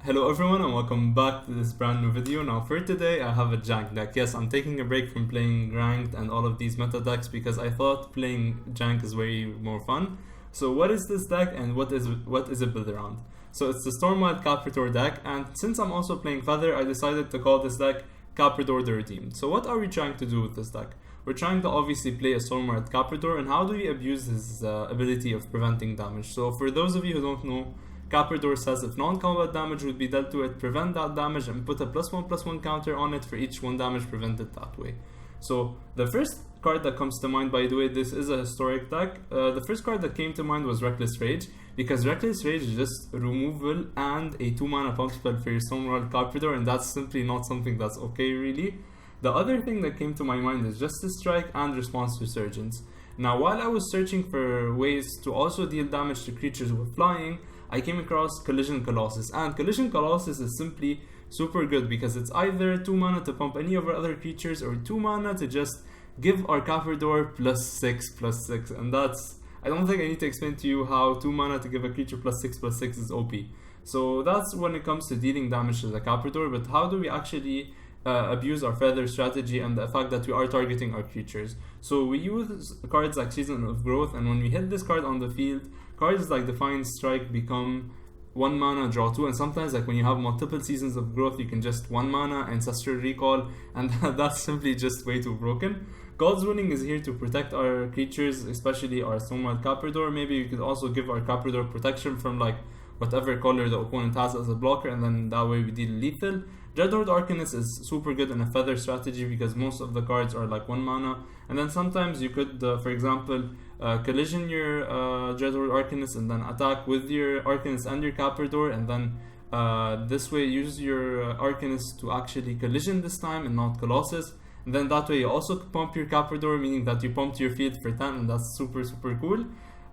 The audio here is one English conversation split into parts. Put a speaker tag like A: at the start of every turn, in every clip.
A: Hello everyone and welcome back to this brand new video. Now for today I have a jank deck. Yes, I'm taking a break from playing ranked and all of these meta decks because I thought playing jank is way more fun. So what is this deck and what is it built around? So it's the Stormwild Capridor deck, and since I'm also playing Feather, I decided to call this deck Capridor the Redeemed. So what are we trying to do with this deck? We're trying to obviously play a Stormwild Capridor, and how do we abuse his ability of preventing damage? So for those of you who don't know, Capridor says if non-combat damage would be dealt to it, prevent that damage and put a +1/+1 counter on it for each 1 damage prevented that way. So the first card that comes to mind, by the way, this is a historic deck. The first card that came to mind was Reckless Rage, because Reckless Rage is just removal and a 2-mana pump spell for your Stormwild Capridor, and that's simply not something that's okay really. The other thing that came to my mind is Justice Strike and Response Resurgence. Now while I was searching for ways to also deal damage to creatures with flying, I came across Collision Colossus, and Collision Colossus is simply super good because it's either 2 mana to pump any of our other creatures or 2 mana to just give our Capridor +6/+6, and that's, I don't think I need to explain to you how 2 mana to give a creature +6/+6 is OP. So that's when it comes to dealing damage to the Capridor, but how do we actually abuse our Feather strategy and the fact that we are targeting our creatures? So we use cards like Season of Growth, and when we hit this card on the field, cards like Defiant Strike become 1 mana, draw 2, and sometimes like when you have multiple Seasons of Growth, you can just 1 mana Ancestral Recall, and that's simply just way too broken. God's Winning is here to protect our creatures, especially our Stormwild Capridor. Maybe we could also give our Capridor protection from like whatever color the opponent has as a blocker, and then that way we deal lethal. Dreadhorde Arcanist is super good in a Feather strategy because most of the cards are like 1 mana, and then sometimes you could, for example, collision your Dreadhorde Arcanist and then attack with your Arcanist and your Capridor, and then this way use your Arcanist to actually collision this time and not Colossus, and then that way you also pump your Capridor, meaning that you pumped your field for 10, and that's super cool.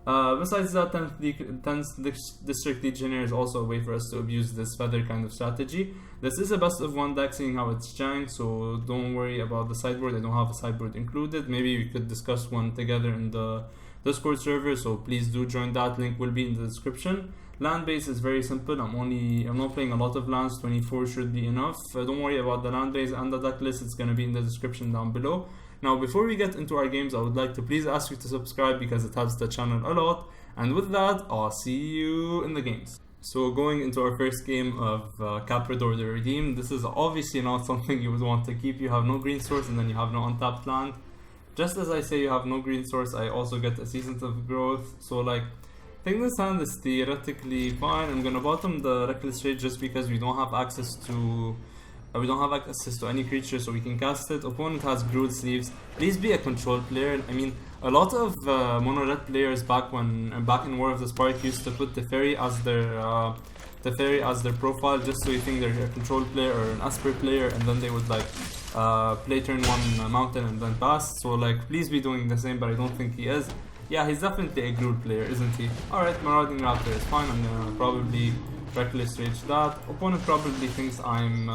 A: Besides that, 10th District Legionnaire is also a way for us to abuse this Feather kind of strategy. This is a best of 1 deck, seeing how it's jank, so don't worry about the sideboard. I don't have a sideboard included. Maybe we could discuss one together in the Discord server, so please do join that. Link will be in the description. Land base is very simple. I'm not playing a lot of lands. 24 should be enough. Don't worry about the land base and the deck list. It's going to be in the description down below. Now before we get into our games, I would like to please ask you to subscribe because it helps the channel a lot. And with that, I'll see you in the games. So going into our first game of Capridor the Redeemed, this is obviously not something you would want to keep. You have no green source and then you have no untapped land. Just as I say you have no green source, I also get a Seasons of Growth. So like, I think this hand is theoretically fine. I'm gonna bottom the Reckless Rage just because we don't have access to any creature, so we can cast it. Opponent has Brood Sleeves. Please be a control player. I mean, a lot of mono red players back in War of the Spark used to put the fairy as their profile, just so you think they're a control player or an Esper player, and then they would like play turn 1 mountain and then pass. So like, please be doing the same, but I don't think he is. Yeah, he's definitely a Groot player, isn't he? Alright, Marauding Raptor is fine. I'm gonna probably Reckless Rage that. Opponent probably thinks I'm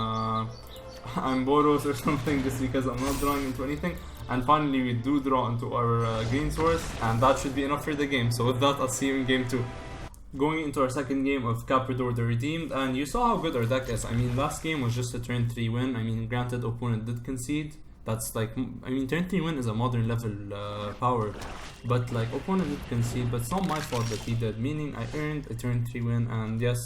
A: Boros or something just because I'm not drawing into anything. And finally we do draw into our green source, and that should be enough for the game. So with that, I'll see you in game 2. Going into our second game of Capridor the Redeemed, and you saw how good our deck is. I mean, last game was just a turn 3 win. I mean, granted, opponent did concede. That's like, I mean, turn 3 win is a modern level power, but like, opponent did concede, but it's not my fault that he did, meaning I earned a turn 3 win, and yes,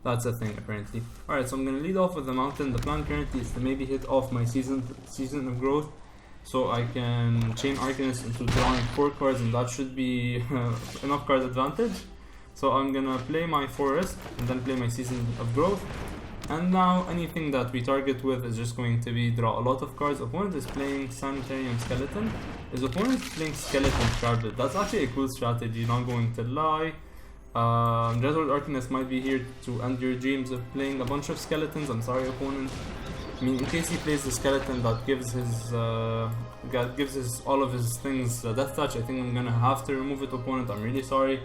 A: that's a thing apparently. Alright, so I'm gonna lead off with the mountain. The plan currently is to maybe hit off my Season of Growth, so I can chain Arcanist into drawing 4 cards, and that should be enough card advantage. So I'm gonna play my Forest and then play my Season of Growth. And now anything that we target with is just going to be draw a lot of cards. Opponent is playing Sanitarium Skeleton. His opponent is playing Skeleton Shrouded. That's actually a cool strategy, not going to lie. Dreadhorde Arcanist might be here to end your dreams of playing a bunch of skeletons. I'm sorry, opponent. I mean, in case he plays the skeleton that gives all of his things death touch, I think I'm gonna have to remove it, opponent. I'm really sorry.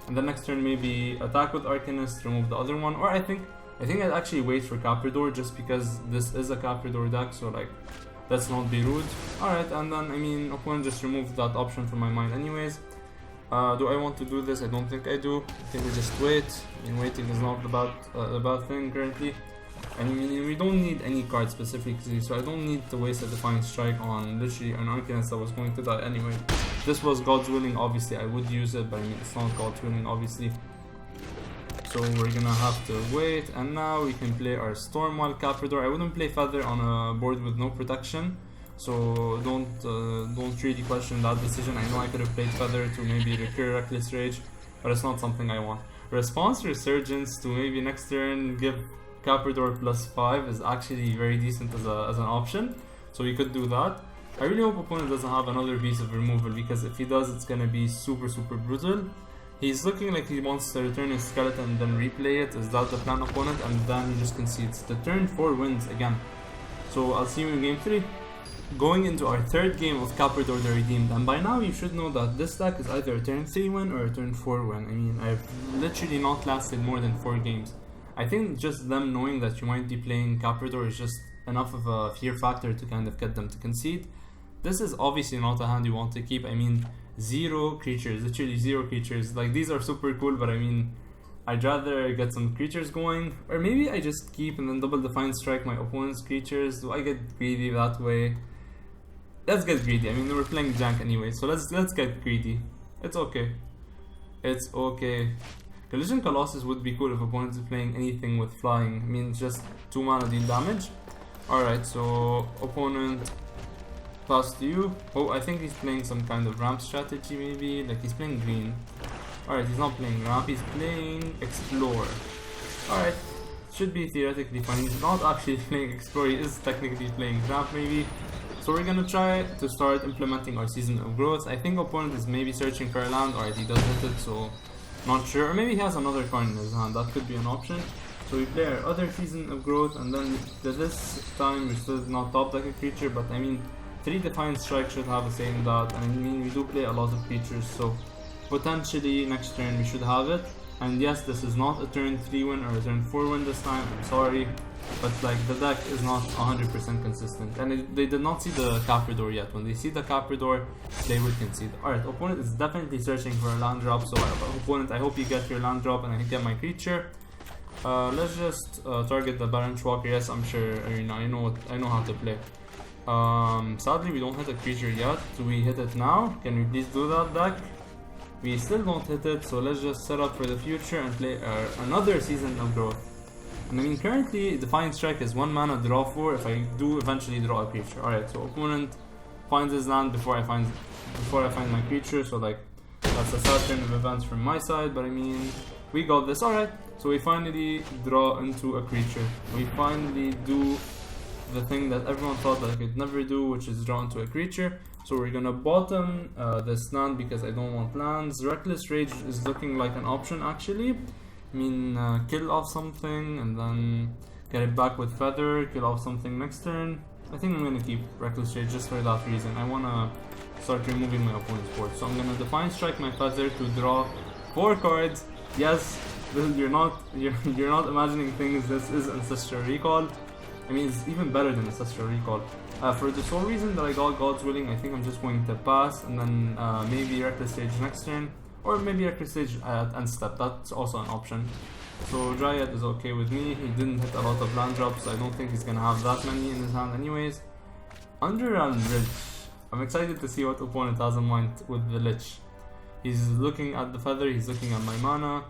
A: And the next turn maybe attack with Arcanist, remove the other one, or I think I'd actually wait for Capridor just because this is a Capridor deck, so like, let's not be rude. Alright, and then I mean, opponent just removed that option from my mind anyways. Do I want to do this? I don't think I do. I think we just wait. I mean, waiting is not the bad thing currently. I mean, we don't need any card specifically, so I don't need to waste a Defiant Strike on literally an Arcanist that was going to die anyway. If this was God's willing, obviously I would use it, but I mean, it's not God's willing, obviously. So we're gonna have to wait, and now we can play our Stormwild Capridor. I wouldn't play Feather on a board with no protection, so don't really question that decision. I know I could have played Feather to maybe recur Reckless Rage, but it's not something I want. Response Resurgence to maybe next turn give Capridor +5 is actually very decent as an option, so we could do that. I really hope opponent doesn't have another piece of removal, because if he does, it's gonna be super brutal. He's looking like he wants to return his skeleton and then replay it. Is that the plan, opponent? And then he just concedes. The turn 4 wins again. So I'll see you in game 3. Going into our third game of Capridor the Redeemed, and by now you should know that this deck is either a turn 3 win or a turn 4 win. I mean, I've literally not lasted more than 4 games. I think just them knowing that you might be playing Capridor is just enough of a fear factor to kind of get them to concede. This is obviously not a hand you want to keep. I mean, 0 creatures, literally 0 creatures. Like, these are super cool, but I mean, I'd rather get some creatures going, or maybe I just keep and then double Defiant Strike my opponent's creatures. Do I get greedy that way? Let's get greedy. I mean, we're playing Jank anyway, so let's get greedy. It's okay. It's okay. Collision Colossus would be cool if opponent is playing anything with flying. I mean, just 2 mana deal damage. Alright, so opponent pass to you. Oh, I think he's playing some kind of ramp strategy maybe. Like, he's playing green. Alright, he's not playing ramp, he's playing explore. Alright, should be theoretically fine. He's not actually playing explore, he is technically playing ramp maybe. So we're gonna try to start implementing our Season of Growth. I think opponent is maybe searching for a land. Alright, he does hit it, so not sure. Or maybe he has another card in his hand, that could be an option. So we play our other Season of Growth, and then this time we still not top deck a creature, but I mean, 3 Defiant Strike should have the same that. I mean, we do play a lot of creatures, so potentially next turn we should have it. And yes, this is not a turn 3 win or a turn 4 win this time, I'm sorry, but like, the deck is not 100% consistent, and they did not see the Capridor yet. When they see the Capridor, they would concede. Alright, opponent is definitely searching for a land drop, so opponent, I hope you get your land drop and I get my creature. Let's just target the Baron Walker. Yes, I'm sure, I know how to play. Sadly we don't hit a creature yet. Do we hit it now? Can we please do that, deck? We still don't hit it, so let's just set up for the future and play another Season of Growth. And I mean, currently Defiant Strike is 1 mana, draw 4 if I do eventually draw a creature. Alright, so opponent finds his land before I find my creature, so like, that's a sad turn of events from my side, but I mean, we got this. Alright, so we finally draw into a creature. We finally do the thing that everyone thought that I could never do, which is draw into a creature. So we're gonna bottom this land because I don't want lands. Reckless Rage is looking like an option actually. I mean, kill off something and then get it back with Feather, kill off something next turn. I think I'm gonna keep Reckless Rage just for that reason. I wanna start removing my opponent's board. So I'm gonna Defiant Strike my Feather to draw 4 cards. Yes, you're not imagining things. This is Ancestral Recall. I mean, it's even better than Ancestral Recall. For the sole reason that I got God's Willing, I think I'm just going to pass and then maybe Reckless Rage next turn, or maybe Reckless Rage at end step. That's also an option. So Dryad is okay with me. He didn't hit a lot of land drops, so I don't think he's gonna have that many in his hand anyways. Underground Ridge. I'm excited to see what opponent has in mind with the Lich. He's looking at the Feather, he's looking at my mana.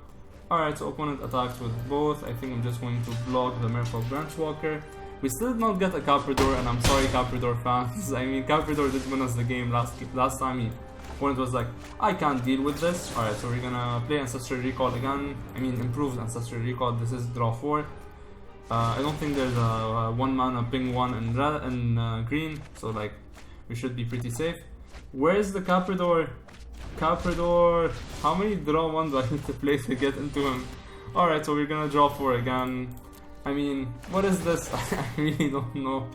A: Alright, so opponent attacks with both. I think I'm just going to block the Merfolk Branchwalker. We still did not get a Capridor, and I'm sorry Capridor fans. I mean, Capridor did win us the game last time. Opponent was like, I can't deal with this. Alright, so we're gonna play Ancestral Recall again. I mean, improved Ancestral Recall. This is draw 4. I don't think there's a 1 mana ping 1 in red and green, so like, we should be pretty safe. Where's the Capridor? Capridor, how many draw 1 do I need to play to get into him? Alright, so we're gonna draw 4 again. I mean, what is this? I really don't know.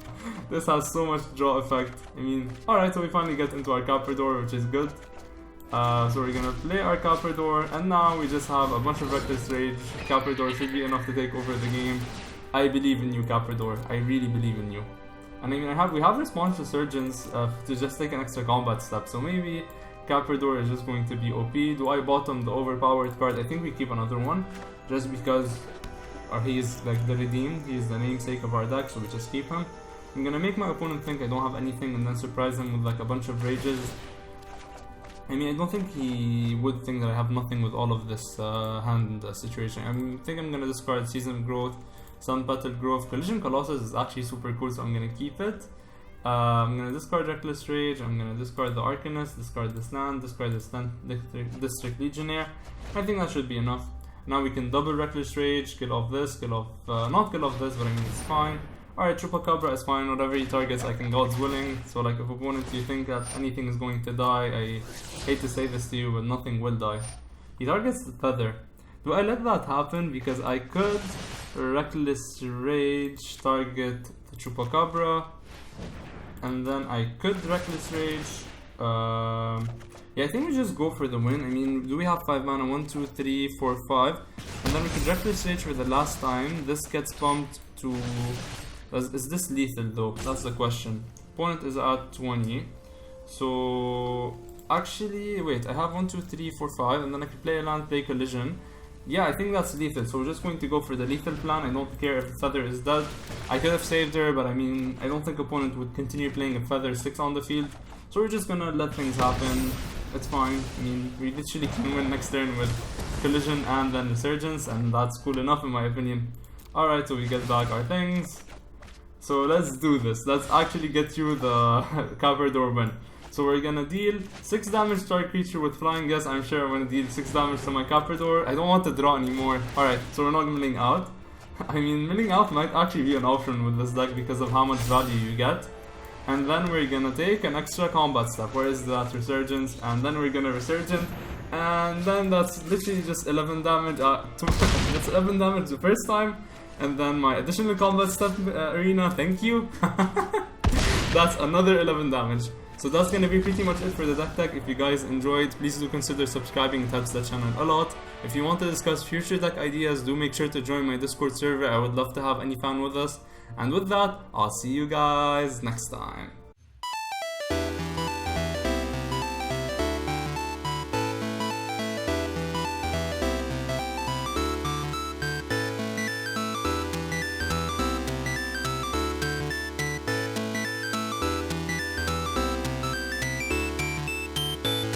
A: This has so much draw effect. I mean, alright, so we finally get into our Capridor, which is good. So we're gonna play our Capridor, and now we just have a bunch of Reckless Rage. Capridor should be enough to take over the game. I believe in you, Capridor. I really believe in you. And I mean, we have Response Resurgence to just take an extra combat step, so maybe Capridor is just going to be OP. Do I bottom the overpowered card? I think we keep another one, just because he's like the redeemed, he's the namesake of our deck, so we just keep him. I'm gonna make my opponent think I don't have anything and then surprise him with like a bunch of rages. I mean, I don't think he would think that I have nothing with all of this hand situation. I think I'm gonna discard Season Growth, Sun Petal Growth. Collision Colossus is actually super cool, so I'm gonna keep it. I'm gonna discard Reckless Rage, I'm gonna discard the Arcanist, discard this land, discard this District Legionnaire. I think that should be enough. Now we can double Reckless Rage, kill off this, kill off, not kill off this, but I mean it's fine. Alright, Chupacabra is fine, whatever he targets I can God's Willing. So like if opponent you think that anything is going to die, I hate to say this to you, but nothing will die. He targets the Feather. Do I let that happen? Because I could Reckless Rage target the Chupacabra, and then I could Reckless Rage. Yeah, I think we just go for the win. I mean, do we have 5 mana? 1, 2, 3, 4, 5. And then we could Reckless Rage for the last time. This gets bumped to... Is this lethal though? That's the question. Opponent is at 20. So... Actually, wait. I have 1, 2, 3, 4, 5. And then I could play a land, play Collision. Yeah, I think that's lethal. So we're just going to go for the lethal plan. I don't care if the Feather is dead. I could have saved her, but I mean, I don't think opponent would continue playing a Feather 6 on the field. So we're just gonna let things happen. It's fine. I mean, we literally can win next turn with Collision and then Resurgence, and that's cool enough in my opinion. Alright, so we get back our things. So let's do this. Let's actually get you the Capridor win. So we're gonna deal 6 damage to our creature with Flying. Yes, I'm sure I'm gonna deal 6 damage to my Capridor. I don't want to draw anymore. Alright, so we're not milling out. I mean, milling out might actually be an option with this deck because of how much value you get. And then we're gonna take an extra combat step. Where is that? Resurgence. And then we're gonna Resurgent. And then that's literally just 11 damage. That's 11 damage the first time. And then my additional combat step arena. Thank you. That's another 11 damage. So that's gonna be pretty much it for the DeckTech. If you guys enjoyed, please do consider subscribing. It helps the channel a lot. If you want to discuss future deck ideas, do make sure to join my Discord server. I would love to have any fan with us. And with that, I'll see you guys next time.